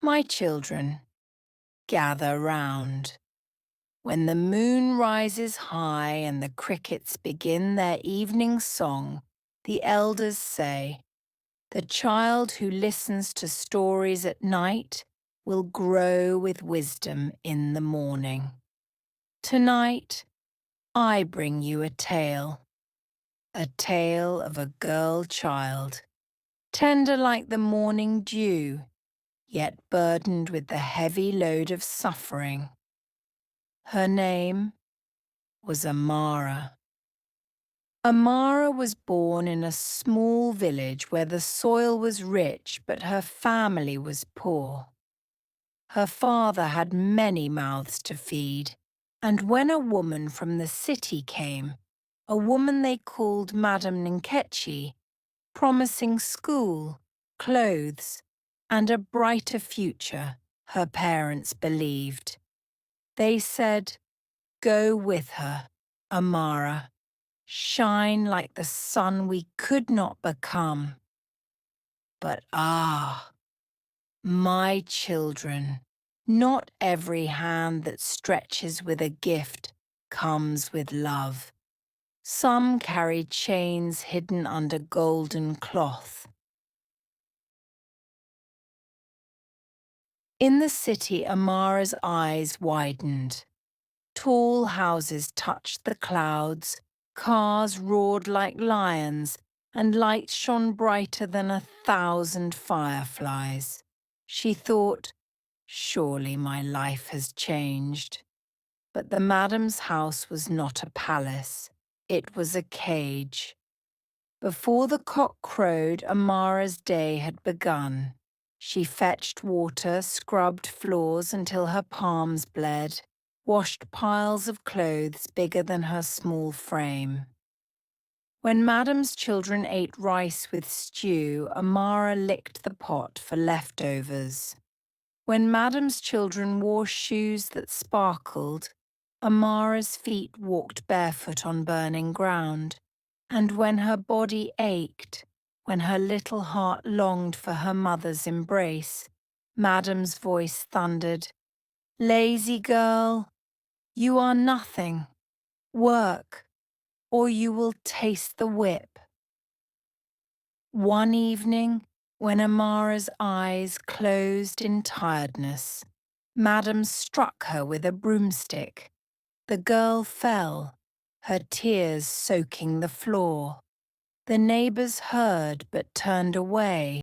My children, gather round. When the moon rises high and the crickets begin their evening song, the elders say, "The child who listens to stories at night will grow with wisdom in the morning." Tonight, I bring you a tale of a girl child, tender like the morning dew, yet burdened with the heavy load of suffering. Her name was Amara. Amara was born in a small village where the soil was rich but her family was poor. Her father had many mouths to feed, and when a woman from the city came, a woman they called Madam Nkechi, promising school, clothes, and a brighter future, her parents believed. They said, "Go with her, Amara. Shine like the sun we could not become." But my children, not every hand that stretches with a gift comes with love. Some carry chains hidden under golden cloth. In the city, Amara's eyes widened. Tall houses touched the clouds, cars roared like lions, and lights shone brighter than 1,000 fireflies. She thought, surely my life has changed. But the madam's house was not a palace. It was a cage. Before the cock crowed, Amara's day had begun. She fetched water, scrubbed floors until her palms bled, washed piles of clothes bigger than her small frame. When Madam's children ate rice with stew, Amara licked the pot for leftovers. When Madam's children wore shoes that sparkled, Amara's feet walked barefoot on burning ground. And when her body ached, when her little heart longed for her mother's embrace, Madam's voice thundered, "Lazy girl, you are nothing. Work, or you will taste the whip." One evening, when Amara's eyes closed in tiredness, Madam struck her with a broomstick. The girl fell, her tears soaking the floor. The neighbors heard but turned away.